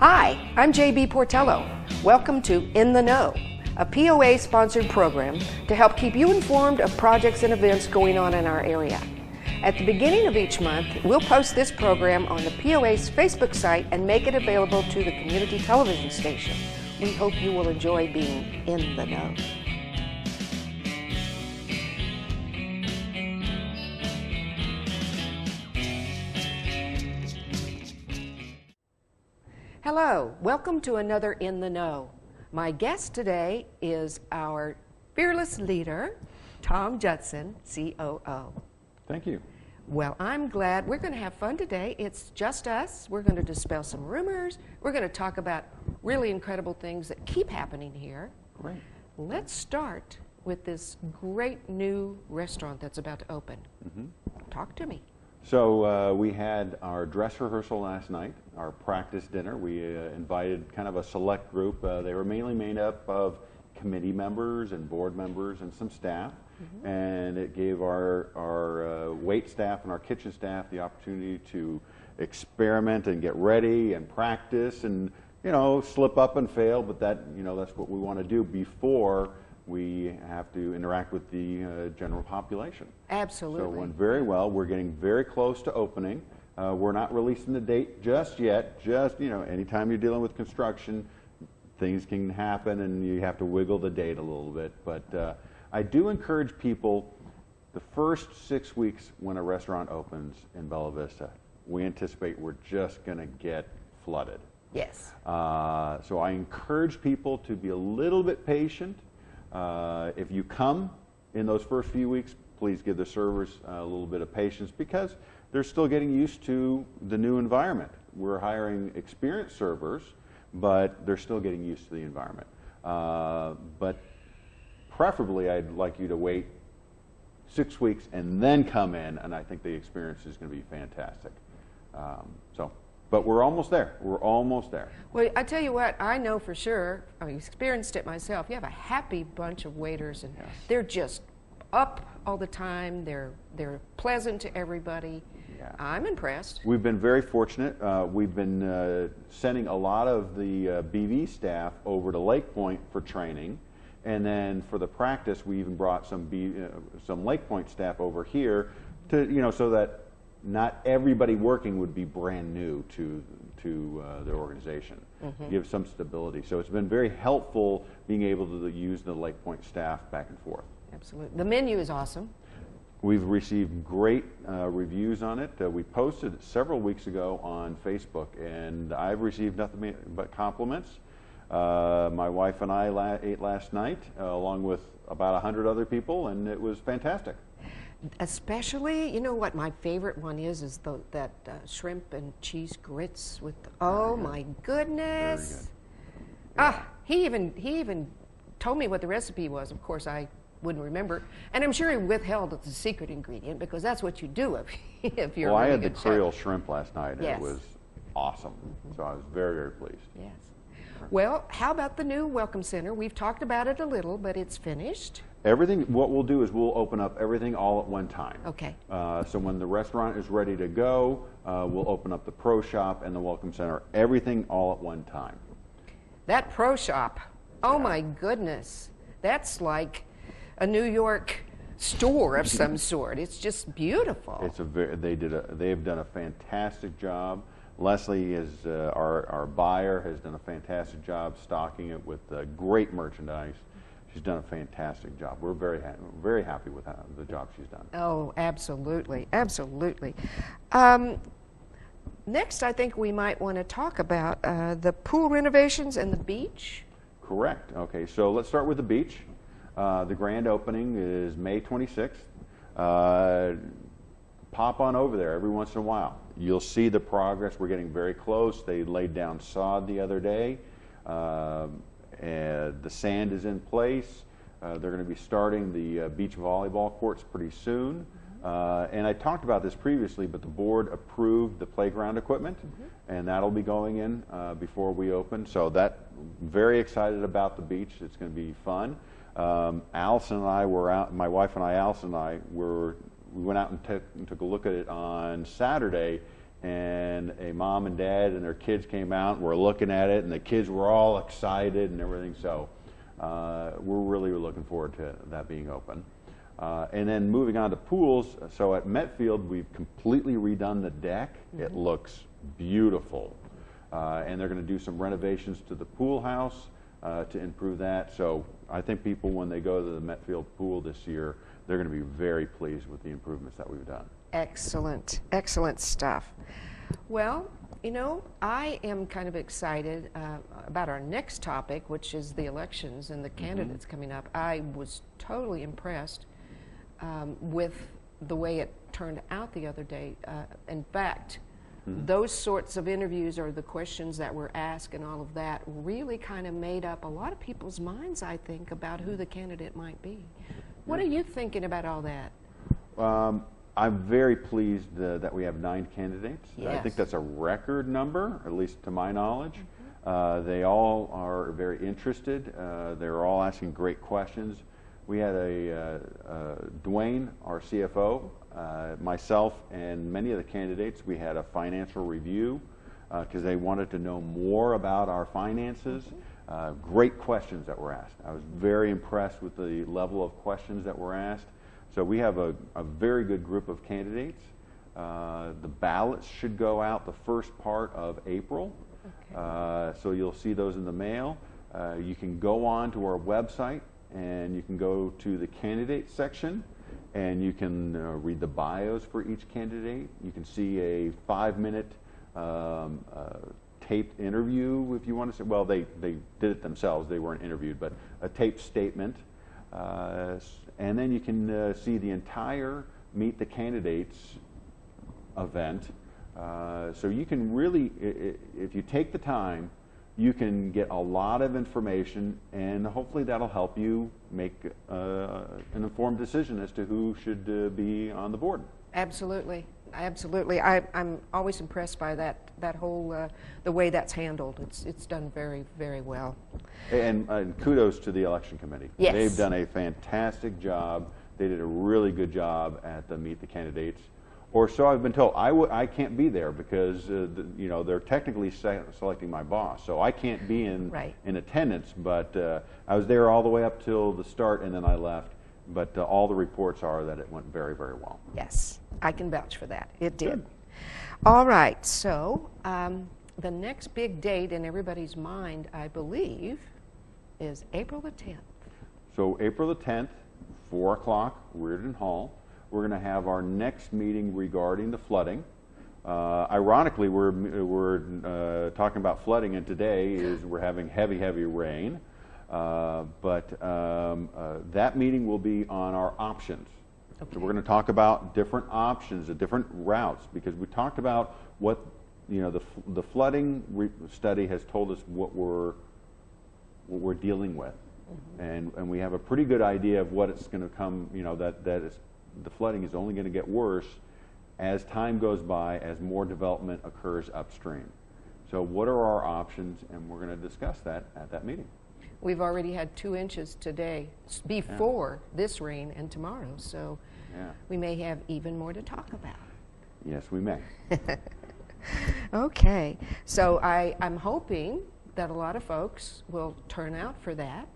Hi, I'm JB Portello. Welcome to In the Know, a POA-sponsored program to help keep you informed of projects and events going on in our area. At the beginning of each month, we'll post this program on the POA's Facebook site and make it available to the community television station. We hope you will enjoy being in the know. Hello, welcome to another In the Know. My guest today is our fearless leader, Tom Judson, COO. Thank you. Well, I'm glad. We're going to have fun today. It's just us. We're going to dispel some rumors. We're going to talk about really incredible things that keep happening here. Great. Let's start with this great new restaurant that's about to open. Talk to me. So we had our dress rehearsal last night, our practice dinner. We invited kind of a select group. They were mainly made up of committee members and board members and some staff. And it gave our wait staff and our kitchen staff the opportunity to experiment and get ready and practice and, you know, slip up and fail, but that, you know, that's what we want to do before we have to interact with the general population. Absolutely. So it went very well. We're getting very close to opening. We're not releasing the date just yet. Just, you know, anytime you're dealing with construction, things can happen and you have to wiggle the date a little bit. But I do encourage people, the first 6 weeks when a restaurant opens in Bella Vista, we anticipate we're just going to get flooded. Yes. So I encourage people to be a little bit patient. If you come in those first few weeks, please give the servers a little bit of patience because they're still getting used to the new environment. We're hiring experienced servers, but they're still getting used to the environment. But preferably, I'd like you to wait 6 weeks and then come in, and I think the experience is going to be fantastic. But we're almost there. We're almost there. Well, I tell you what, I know for sure, I experienced it myself. You have a happy bunch of waiters, and they're just up all the time. They're pleasant to everybody. Yeah. I'm impressed. We've been very fortunate. We've been sending a lot of the BV staff over to Lake Point for training. And then for the practice, we even brought some Lake Point staff over here to, you know, so that not everybody working would be brand new to the organization. Give some stability. So it's been very helpful being able to use the Lake Point staff back and forth. Absolutely. The menu is awesome. We've received great reviews on it. We posted it several weeks ago on Facebook, and I've received nothing but compliments. My wife and I ate last night, along with about 100 other people, and it was fantastic. Especially, you know what my favorite one is that shrimp and cheese grits with, oh my goodness. Very good. He even told me what the recipe was. Of course, I wouldn't remember. And I'm sure he withheld the secret ingredient because that's what you do if you're Well, a really I had the good Creole chef. shrimp last night, and it was awesome. So I was very, very pleased. Yes. Well, how about the new Welcome Center? We've talked about it a little, but it's finished. Everything, what we'll do is we'll open up everything all at one time. Okay. So when the restaurant is ready to go, we'll open up the Pro Shop and the Welcome Center, everything all at one time. That Pro Shop, oh my goodness, that's like a New York store of some sort. It's just beautiful. It's they have done a fantastic job. Leslie is our buyer, has done a fantastic job stocking it with great merchandise. She's done a fantastic job. We're very happy with the job she's done. Oh, absolutely, absolutely. Next, I think we might want to talk about the pool renovations and the beach. Correct. Okay, so let's start with the beach. The grand opening is May 26th. Pop on over there every once in a while. You'll see the progress. We're getting very close. They laid down sod the other day. And the sand is in place. They're going to be starting the beach volleyball courts pretty soon. And I talked about this previously, but the board approved the playground equipment, and that'll be going in before we open. So very excited about the beach. It's going to be fun. Allison and I were out, my wife and I, Allison and I, we went out and took a look at it on Saturday, and a mom and dad and their kids came out and were looking at it, and the kids were all excited and everything. So we're really looking forward to that being open. And then moving on to pools, so at Metfield, we've completely redone the deck. It looks beautiful. And they're going to do some renovations to the pool house to improve that. So I think people, when they go to the Metfield pool this year, they're going to be very pleased with the improvements that we've done. Excellent, excellent stuff. Well, you know, I am kind of excited about our next topic, which is the elections and the candidates coming up. I was totally impressed with the way it turned out the other day. In fact, those sorts of interviews, or the questions that were asked and all of that, really kind of made up a lot of people's minds, I think, about who the candidate might be. What are you thinking about all that? I'm very pleased that we have 9 candidates. Yes. I think that's a record number, at least to my knowledge. They all are very interested. They're all asking great questions. We had Dwayne, our CFO, myself, and many of the candidates. We had a financial review because they wanted to know more about our finances. Great questions that were asked. I was very impressed with the level of questions that were asked. So we have a very good group of candidates. The ballots should go out the first part of April. Okay. So you'll see those in the mail. You can go on to our website and you can go to the candidate section and you can read the bios for each candidate. You can see a 5-minute taped interview, if you want to say. Well, they did it themselves. They weren't interviewed, but a taped statement. And then you can see the entire Meet the Candidates event. So you can really, if you take the time, you can get a lot of information, and hopefully that'll help you make an informed decision as to who should be on the board. Absolutely. Absolutely. I'm always impressed by that whole, the way that's handled. It's done very, very well. And kudos to the election committee. Yes. They've done a fantastic job. They did a really good job at the Meet the Candidates. Or so I've been told. I can't be there because you know, they're technically selecting my boss, so I can't be in attendance. But I was there all the way up till the start, and then I left. But all the reports are that it went very, very well. Yes, I can vouch for that. It did. Good. All right, so the next big date in everybody's mind, I believe, is April the 10th. So April the 10th, 4 o'clock, Reardon Hall. We're going to have our next meeting regarding the flooding. Ironically, we're talking about flooding, and today we're having heavy, heavy rain. But that meeting will be on our options. Okay. So we're going to talk about different options, different routes, because we talked about what, you know, the flooding study has told us what we're dealing with, and we have a pretty good idea of what it's going to come. You know, the flooding is only going to get worse as time goes by, as more development occurs upstream. So what are our options, and we're going to discuss that at that meeting. We've already had 2 inches today before this rain and tomorrow, so we may have even more to talk about. Yes, we may. Okay, so I'm hoping that a lot of folks will turn out for that.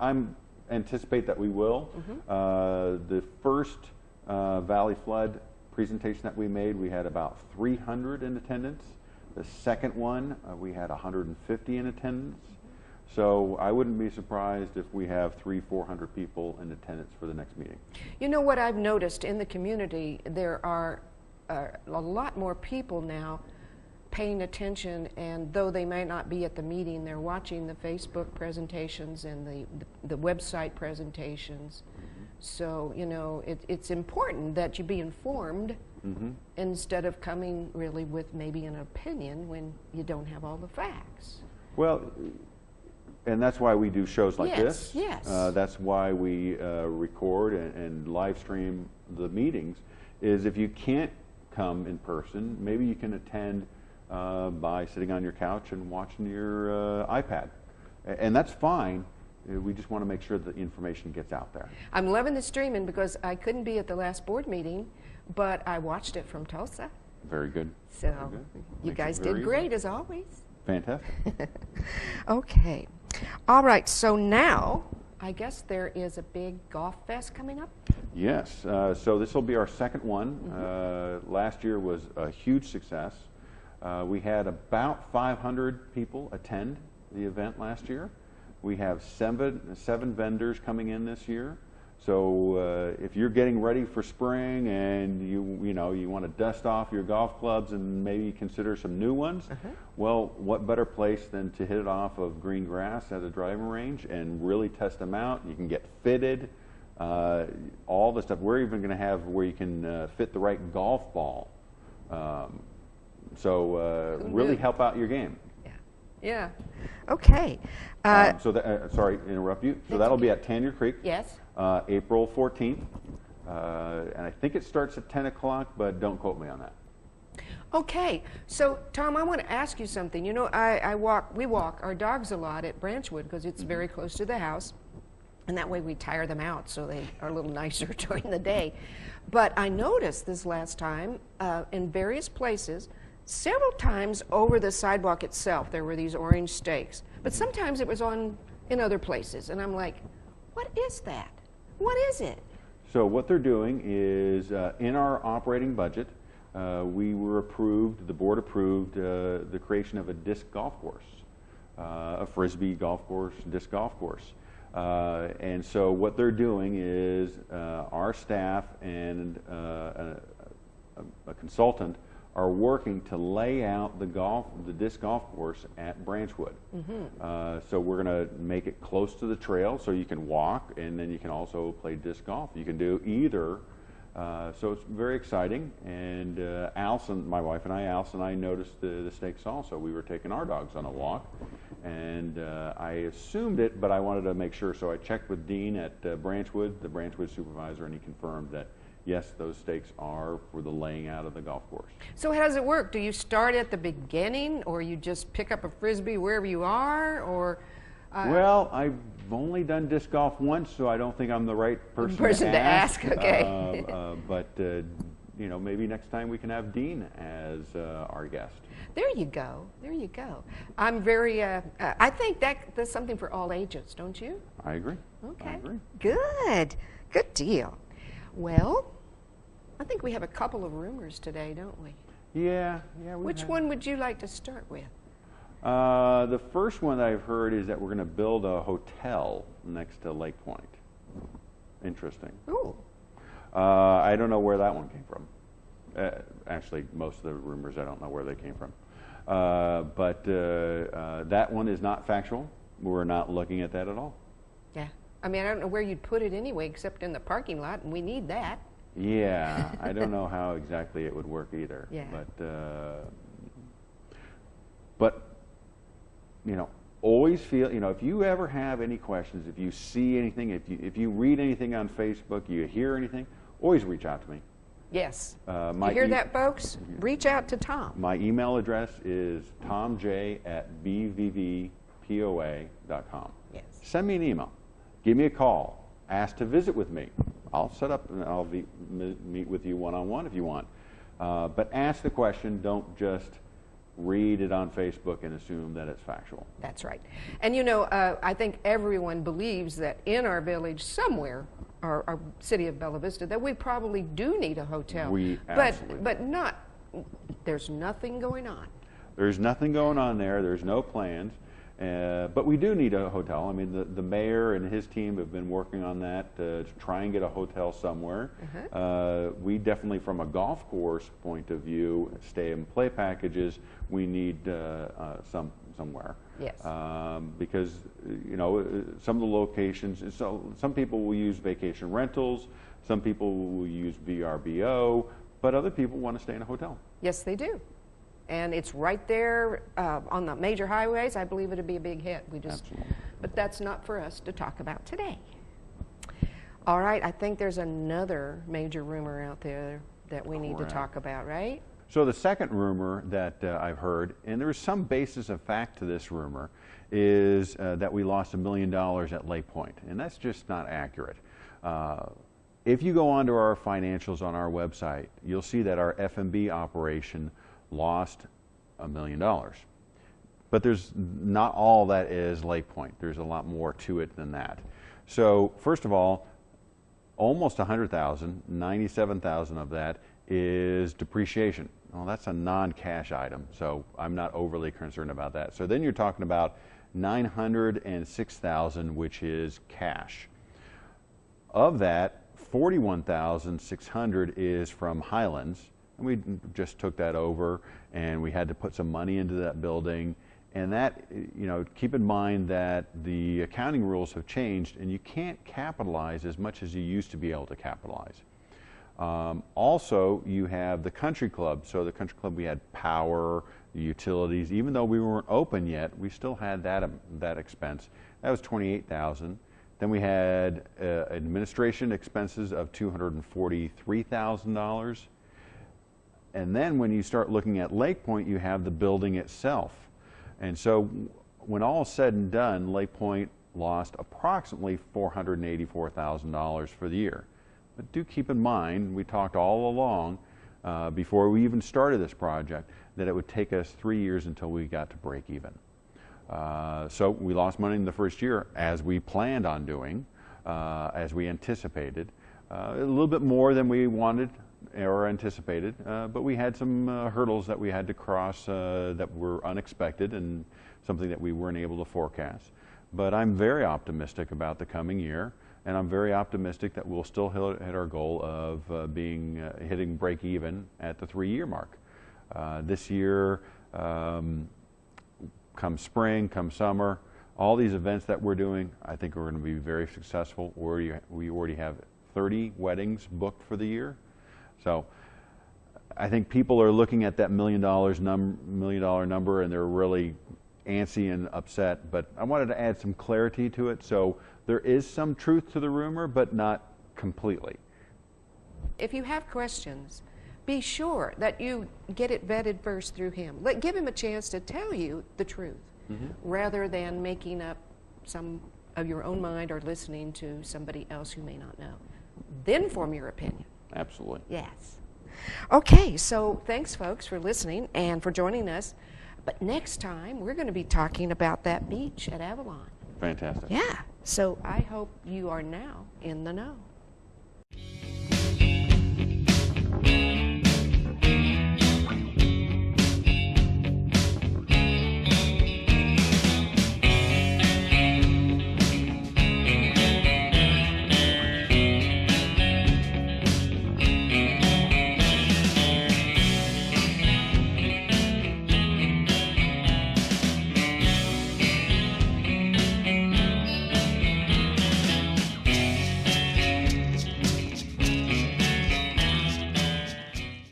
I'm anticipate that we will. The first Valley Flood presentation that we made, we had about 300 in attendance. The second one, we had 150 in attendance. So I wouldn't be surprised if we have 300-400 people in attendance for the next meeting. You know what I've noticed in the community, there are a lot more people now paying attention, and though they may not be at the meeting, they're watching the Facebook presentations and the website presentations. So, you know, it's important that you be informed instead of coming really with maybe an opinion when you don't have all the facts. Well, and that's why we do shows like this. Yes. That's why we record and live stream the meetings, is if you can't come in person, maybe you can attend by sitting on your couch and watching your iPad. And that's fine. We just want to make sure that the information gets out there. I'm loving the streaming because I couldn't be at the last board meeting, but I watched it from Tulsa. Very good. So Very good. you Makes it guys very did easy. great as always. Fantastic. Okay. All right. So now, I guess there is a big golf fest coming up. Yes. So this will be our second one. Last year was a huge success. We had about 500 people attend the event last year. We have seven vendors coming in this year. So if you're getting ready for spring and you want to dust off your golf clubs and maybe consider some new ones, well, what better place than to hit it off of green grass at a driving range and really test them out? You can get fitted, all the stuff. We're even going to have where you can fit the right golf ball. Really help out your game. Yeah. Okay. Sorry to interrupt you. So that'll be at Tanya Creek. Yes. April 14th. And I think it starts at 10 o'clock, but don't quote me on that. Okay. So, Tom, I want to ask you something. You know, we walk our dogs a lot at Branchwood because it's very close to the house. And that way we tire them out so they are a little nicer during the day. But I noticed this last time in various places, several times over the sidewalk itself, there were these orange stakes. But sometimes it was in other places. And I'm like, what is that? What is it? So what they're doing is in our operating budget, the board approved the creation of a disc golf course, a Frisbee golf course, disc golf course. And so what they're doing is our staff and a consultant are working to lay out the disc golf course at Branchwood. So we're going to make it close to the trail so you can walk, and then you can also play disc golf. You can do either. So it's very exciting. And Allison, my wife and I noticed the stakes also. We were taking our dogs on a walk, and I assumed it, but I wanted to make sure. So I checked with Dean at Branchwood, the Branchwood supervisor, and he confirmed that yes, those stakes are for the laying out of the golf course. So how does it work? Do you start at the beginning, or you just pick up a Frisbee wherever you are, or? Well, I've only done disc golf once, so I don't think I'm the right person to ask. Okay. But maybe next time we can have Dean as our guest. There you go. There you go. I'm very. I think that's something for all ages, don't you? I agree. Okay. I agree. Good. Good deal. Well, I think we have a couple of rumors today, don't we? Yeah. Which one would you like to start with? The first one I've heard is that we're going to build a hotel next to Lake Point. Interesting. Ooh. I don't know where that one came from. Actually, most of the rumors, I don't know where they came from. But that one is not factual. We're not looking at that at all. Yeah. I mean, I don't know where you'd put it anyway, except in the parking lot, and we need that. Yeah, I don't know how exactly it would work either. Yeah. But always feel, if you ever have any questions, if you see anything, if you read anything on Facebook, you hear anything, always reach out to me. Yes. You hear that, folks? Reach out to Tom. My email address is tomj@bvvpoa.com. Yes. Send me an email. Give me a call. Ask to visit with me. I'll set up and I'll meet with you one-on-one if you want. But ask the question. Don't just read it on Facebook and assume that it's factual. That's right. And I think everyone believes that in our village somewhere, our city of Bella Vista, that we probably do need a hotel. We absolutely. But not. There's nothing going on. There's nothing going on there. There's no plans. But we do need a hotel. I mean, the mayor and his team have been working on that to try and get a hotel somewhere. We definitely, from a golf course point of view, stay and play packages, we need somewhere. Yes. Because, some of the locations, so some people will use vacation rentals, some people will use VRBO, but other people want to stay in a hotel. Yes, they do. And it's right there on the major highways. I believe it'd be a big hit. Absolutely. But that's not for us to talk about today. All right, I think there's another major rumor out there that we need to talk about, right? So the second rumor that I've heard, and there is some basis of fact to this rumor, is that we lost $1 million at Lake Point, and that's just not accurate. If you go onto our financials on our website, you'll see that our F&B operation lost $1 million. But there's not all that is Lake Point. There's a lot more to it than that. So first of all, almost $100,000, $97,000 of that is depreciation. Well, that's a non-cash item, so I'm not overly concerned about that. So then you're talking about $906,000, which is cash. Of that, $41,600 is from Highlands, and we just took that over, and we had to put some money into that building. And that, you know, keep in mind that the accounting rules have changed, and you can't capitalize as much as you used to be able to capitalize. Also, you have the country club. So the country club, we had power, utilities. Even though we weren't open yet, we still had that expense. That was $28,000. Then we had administration expenses of $243,000. And then when you start looking at Lake Point, you have the building itself. And so when all is said and done, Lake Point lost approximately $484,000 for the year. But do keep in mind, we talked all along, before we even started this project, that it would take us 3 years until we got to break even. So we lost money in the first year, as we planned on doing, as we anticipated. A little bit more than we wanted or anticipated, but we had some hurdles that we had to cross that were unexpected and something that we weren't able to forecast. But I'm very optimistic about the coming year, and I'm very optimistic that we'll still hit our goal of hitting break even at the 3-year mark. This year, come spring, come summer, all these events that we're doing, I think we're going to be very successful. We already have 30 weddings booked for the year. So I think people are looking at that $1 million number, and they're really antsy and upset. But I wanted to add some clarity to it. So there is some truth to the rumor, but not completely. If you have questions, be sure that you get it vetted first through him. Give him a chance to tell you the truth, rather than making up some of your own mind or listening to somebody else who may not know. Then form your opinion. Absolutely. Yes. Okay, so thanks, folks, for listening and for joining us. But next time, we're going to be talking about that beach at Avalon. Fantastic. Yeah. So I hope you are now in the know.